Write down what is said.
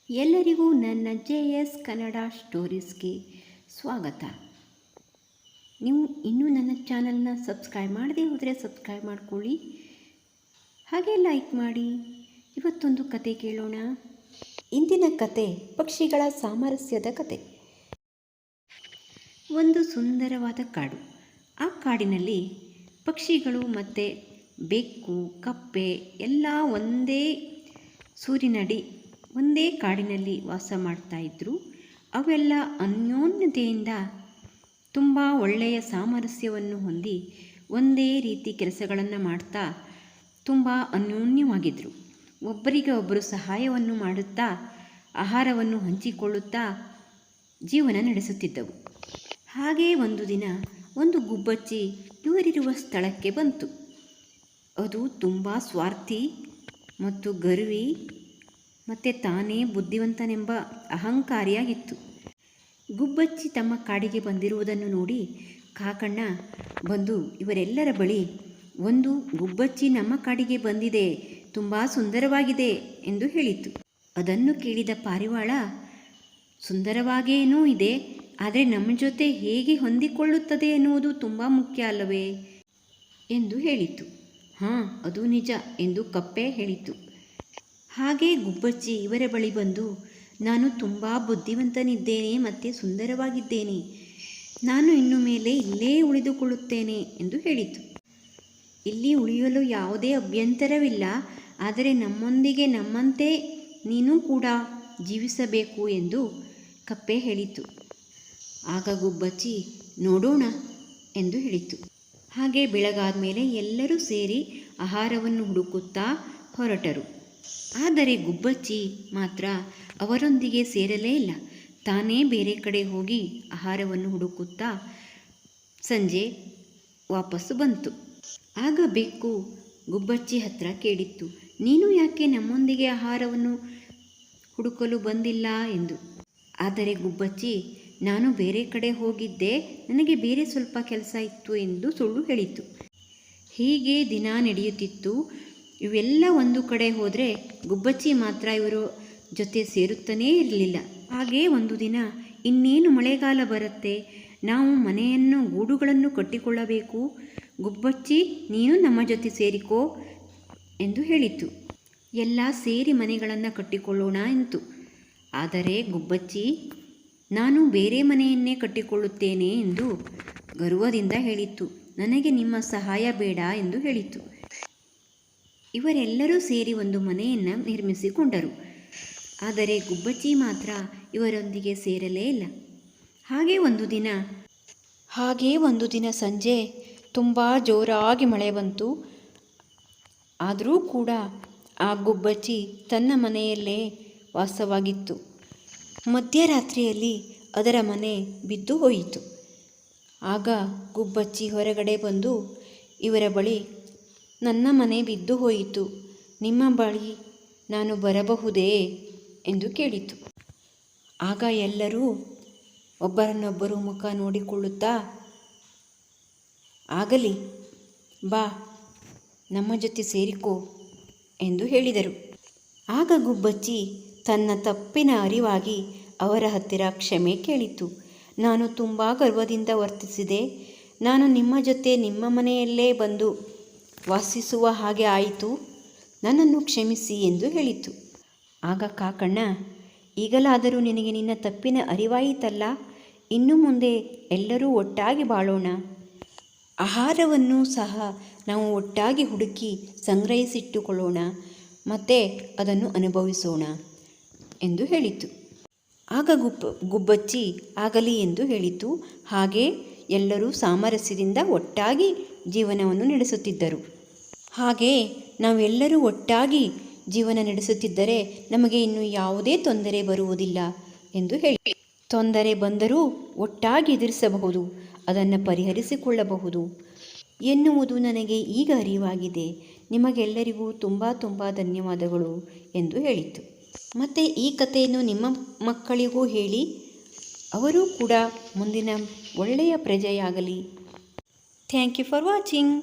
ಎಲ್ಲರಿಗೂ ನನ್ನ JS ಕನ್ನಡ ಸ್ಟೋರೀಸ್ಗೆ ಸ್ವಾಗತ. ನೀವು ಇನ್ನೂ ನನ್ನ ಚಾನಲ್ನ ಸಬ್ಸ್ಕ್ರೈಬ್ ಮಾಡದೇ ಹೋದರೆ ಸಬ್ಸ್ಕ್ರೈಬ್ ಮಾಡಿಕೊಳ್ಳಿ, ಹಾಗೆ ಲೈಕ್ ಮಾಡಿ. ಇವತ್ತೊಂದು ಕತೆ ಕೇಳೋಣ. ಇಂದಿನ ಕತೆ ಪಕ್ಷಿಗಳ ಸಾಮರಸ್ಯದ ಕತೆ. ಒಂದು ಸುಂದರವಾದ ಕಾಡು. ಆ ಕಾಡಿನಲ್ಲಿ ಪಕ್ಷಿಗಳು ಮತ್ತು ಬೆಕ್ಕು, ಕಪ್ಪೆ ಎಲ್ಲ ಒಂದೇ ಸೂರಿನಡಿ ಒಂದೇ ಕಾಡಿನಲ್ಲಿ ವಾಸ ಮಾಡ್ತಾಯಿದ್ರು. ಅವೆಲ್ಲ ಅನ್ಯೋನ್ಯತೆಯಿಂದ ತುಂಬ ಒಳ್ಳೆಯ ಸಾಮರಸ್ಯವನ್ನು ಹೊಂದಿ ಒಂದೇ ರೀತಿ ಕೆಲಸಗಳನ್ನು ಮಾಡ್ತಾ ತುಂಬ ಅನ್ಯೋನ್ಯವಾಗಿದ್ದರು. ಒಬ್ಬರಿಗೆ ಒಬ್ಬರು ಸಹಾಯವನ್ನು ಮಾಡುತ್ತಾ ಆಹಾರವನ್ನು ಹಂಚಿಕೊಳ್ಳುತ್ತಾ ಜೀವನ ನಡೆಸುತ್ತಿದ್ದವು. ಹಾಗೇ ಒಂದು ದಿನ ಒಂದು ಗುಬ್ಬಚ್ಚಿ ಇವರಿರುವ ಸ್ಥಳಕ್ಕೆ ಬಂತು. ಅದು ತುಂಬ ಸ್ವಾರ್ಥಿ ಮತ್ತು ಗರ್ವಿ ಮತ್ತು ತಾನೇ ಬುದ್ಧಿವಂತನೆಂಬ ಅಹಂಕಾರಿಯಾಗಿತ್ತು. ಗುಬ್ಬಚ್ಚಿ ತಮ್ಮ ಕಾಡಿಗೆ ಬಂದಿರುವುದನ್ನು ನೋಡಿ ಕಾಕಣ್ಣ ಬಂದು ಇವರೆಲ್ಲರ ಬಳಿ, ಒಂದು ಗುಬ್ಬಚ್ಚಿ ನಮ್ಮ ಕಾಡಿಗೆ ಬಂದಿದೆ, ತುಂಬ ಸುಂದರವಾಗಿದೆ ಎಂದು ಹೇಳಿತು. ಅದನ್ನು ಕೇಳಿದ ಪಾರಿವಾಳ, ಸುಂದರವಾಗೇನೂ ಇದೆ, ಆದರೆ ನಮ್ಮ ಜೊತೆ ಹೇಗೆ ಹೊಂದಿಕೊಳ್ಳುತ್ತದೆ ಎನ್ನುವುದು ತುಂಬ ಮುಖ್ಯ ಅಲ್ಲವೇ ಎಂದು ಹೇಳಿತು. ಹಾಂ, ಅದು ನಿಜ ಎಂದು ಕಪ್ಪೆ ಹೇಳಿತು. ಹಾಗೇ ಗುಬ್ಬಚ್ಚಿ ಇವರ ಬಳಿ ಬಂದು, ನಾನು ತುಂಬ ಬುದ್ಧಿವಂತನಿದ್ದೇನೆ ಮತ್ತು ಸುಂದರವಾಗಿದ್ದೇನೆ, ನಾನು ಇನ್ನು ಮೇಲೆ ಇಲ್ಲೇ ಉಳಿದುಕೊಳ್ಳುತ್ತೇನೆ ಎಂದು ಹೇಳಿತು. ಇಲ್ಲಿ ಉಳಿಯಲು ಯಾವುದೇ ಅಭ್ಯಂತರವಿಲ್ಲ, ಆದರೆ ನಮ್ಮೊಂದಿಗೆ ನಮ್ಮಂತೆ ನೀನು ಕೂಡ ಜೀವಿಸಬೇಕು ಎಂದು ಕಪ್ಪೆ ಹೇಳಿತು. ಆಗ ಗುಬ್ಬಚ್ಚಿ ನೋಡೋಣ ಎಂದು ಹೇಳಿತು. ಹಾಗೆ ಬೆಳಗಾದ ಮೇಲೆ ಎಲ್ಲರೂ ಸೇರಿ ಆಹಾರವನ್ನು ಹುಡುಕುತ್ತಾ ಹೊರಟರು. ಆದರೆ ಗುಬ್ಬಚ್ಚಿ ಮಾತ್ರ ಅವರೊಂದಿಗೆ ಸೇರಲೇ ಇಲ್ಲ. ತಾನೇ ಬೇರೆ ಕಡೆ ಹೋಗಿ ಆಹಾರವನ್ನು ಹುಡುಕುತ್ತಾ ಸಂಜೆ ವಾಪಸ್ಸು ಬಂತು. ಆಗ ಬೆಕ್ಕು ಗುಬ್ಬಚ್ಚಿ ಹತ್ರ ಕೇಳಿತ್ತು, ನೀನು ಯಾಕೆ ನಮ್ಮೊಂದಿಗೆ ಆಹಾರವನ್ನು ಹುಡುಕಲು ಬಂದಿಲ್ಲ ಎಂದು. ಆದರೆ ಗುಬ್ಬಚ್ಚಿ, ನಾನು ಬೇರೆ ಕಡೆ ಹೋಗಿದ್ದೆ, ನನಗೆ ಬೇರೆ ಸ್ವಲ್ಪ ಕೆಲಸ ಇತ್ತು ಎಂದು ಸುಳ್ಳು ಹೇಳಿತು. ಹೀಗೆ ದಿನ ನಡೆಯುತ್ತಿತ್ತು. ಇವೆಲ್ಲ ಒಂದು ಕಡೆ ಹೋದರೆ ಗುಬ್ಬಚ್ಚಿ ಮಾತ್ರ ಇವರು ಜೊತೆ ಸೇರುತ್ತಲೇ ಇರಲಿಲ್ಲ. ಹಾಗೇ ಒಂದು ದಿನ, ಇನ್ನೇನು ಮಳೆಗಾಲ ಬರುತ್ತೆ, ನಾವು ಮನೆಯನ್ನು ಗೂಡುಗಳನ್ನು ಕಟ್ಟಿಕೊಳ್ಳಬೇಕು, ಗುಬ್ಬಚ್ಚಿ ನೀನು ನಮ್ಮ ಜೊತೆ ಸೇರಿಕೋ ಎಂದು ಹೇಳಿತು. ಎಲ್ಲ ಸೇರಿ ಮನೆಗಳನ್ನು ಕಟ್ಟಿಕೊಳ್ಳೋಣ ಎಂತು. ಆದರೆ ಗುಬ್ಬಚ್ಚಿ, ನಾನು ಬೇರೆ ಮನೆಯನ್ನೇ ಕಟ್ಟಿಕೊಳ್ಳುತ್ತೇನೆ ಎಂದು ಗರ್ವದಿಂದ ಹೇಳಿತು. ನನಗೆ ನಿಮ್ಮ ಸಹಾಯ ಬೇಡ ಎಂದು ಹೇಳಿತು. ಇವರೆಲ್ಲರೂ ಸೇರಿ ಒಂದು ಮನೆಯನ್ನು ನಿರ್ಮಿಸಿಕೊಂಡರು. ಆದರೆ ಗುಬ್ಬಚ್ಚಿ ಮಾತ್ರ ಇವರೊಂದಿಗೆ ಸೇರಲೇ ಇಲ್ಲ. ಹಾಗೇ ಒಂದು ದಿನ ಸಂಜೆ ತುಂಬ ಜೋರಾಗಿ ಮಳೆ ಬಂತು. ಆದರೂ ಕೂಡ ಆ ಗುಬ್ಬಚ್ಚಿ ತನ್ನ ಮನೆಯಲ್ಲೇ ವಾಸವಾಗಿತ್ತು. ಮಧ್ಯರಾತ್ರಿಯಲ್ಲಿ ಅದರ ಮನೆ ಬಿದ್ದು ಹೋಯಿತು. ಆಗ ಗುಬ್ಬಚ್ಚಿ ಹೊರಗಡೆ ಬಂದು ಇವರ ಬಳಿ, ನನ್ನ ಮನೆ ಬಿದ್ದು ಹೋಯಿತು, ನಿಮ್ಮ ಬಳಿ ನಾನು ಬರಬಹುದೇ ಎಂದು ಕೇಳಿತು. ಆಗ ಎಲ್ಲರೂ ಒಬ್ಬರನ್ನೊಬ್ಬರು ಮುಖ ನೋಡಿಕೊಳ್ಳುತ್ತಾ, ಆಗಲಿ ಬಾ, ನಮ್ಮ ಜೊತೆ ಸೇರಿಕೋ ಎಂದು ಹೇಳಿದರು. ಆಗ ಗುಬ್ಬಚ್ಚಿ ತನ್ನ ತಪ್ಪಿನ ಅರಿವಾಗಿ ಅವರ ಹತ್ತಿರ ಕ್ಷಮೆ ಕೇಳಿತು. ನಾನು ತುಂಬ ಗರ್ವದಿಂದ ವರ್ತಿಸಿದೆ, ನಾನು ನಿಮ್ಮ ಜೊತೆ ನಿಮ್ಮ ಮನೆಯಲ್ಲೇ ಬಂದು ವಾಸಿಸುವ ಹಾಗೆ ಆಯಿತು, ನನ್ನನ್ನು ಕ್ಷಮಿಸಿ ಎಂದು ಹೇಳಿತು. ಆಗ ಕಾಕಣ್ಣ, ಈಗಲಾದರೂ ನಿನಗೆ ನಿನ್ನ ತಪ್ಪಿನ ಅರಿವಾಯಿತಲ್ಲ, ಇನ್ನು ಮುಂದೆ ಎಲ್ಲರೂ ಒಟ್ಟಾಗಿ ಬಾಳೋಣ, ಆಹಾರವನ್ನು ಸಹ ನಾವು ಒಟ್ಟಾಗಿ ಹುಡುಕಿ ಸಂಗ್ರಹಿಸಿಟ್ಟುಕೊಳ್ಳೋಣ ಮತ್ತು ಅದನ್ನು ಅನುಭವಿಸೋಣ ಎಂದು ಹೇಳಿತು. ಆಗ ಗುಬ್ಬಚ್ಚಿ ಆಗಲಿ ಎಂದು ಹೇಳಿತು. ಹಾಗೆ ಎಲ್ಲರೂ ಸಾಮರಸ್ಯದಿಂದ ಒಟ್ಟಾಗಿ ಜೀವನವನ್ನು ನಡೆಸುತ್ತಿದ್ದರು. ಹಾಗೆ ನಾವೆಲ್ಲರೂ ಒಟ್ಟಾಗಿ ಜೀವನ ನಡೆಸುತ್ತಿದ್ದರೆ ನಮಗೆ ಇನ್ನು ಯಾವುದೇ ತೊಂದರೆ ಬರುವುದಿಲ್ಲ ಎಂದು ಹೇಳಿ, ತೊಂದರೆ ಬಂದರೂ ಒಟ್ಟಾಗಿ ಎದುರಿಸಬಹುದು, ಅದನ್ನು ಪರಿಹರಿಸಿಕೊಳ್ಳಬಹುದು ಎನ್ನುವುದು ನನಗೆ ಈಗ ಅರಿವಾಗಿದೆ. ನಿಮಗೆಲ್ಲರಿಗೂ ತುಂಬ ತುಂಬ ಧನ್ಯವಾದಗಳು ಎಂದು ಹೇಳಿತು. ಮತ್ತು ಈ ಕಥೆಯನ್ನು ನಿಮ್ಮ ಮಕ್ಕಳಿಗೂ ಹೇಳಿ, ಅವರೂ ಕೂಡ ಮುಂದಿನ ಒಳ್ಳೆಯ ಪ್ರಜೆಯಾಗಲಿ. Thank you for watching.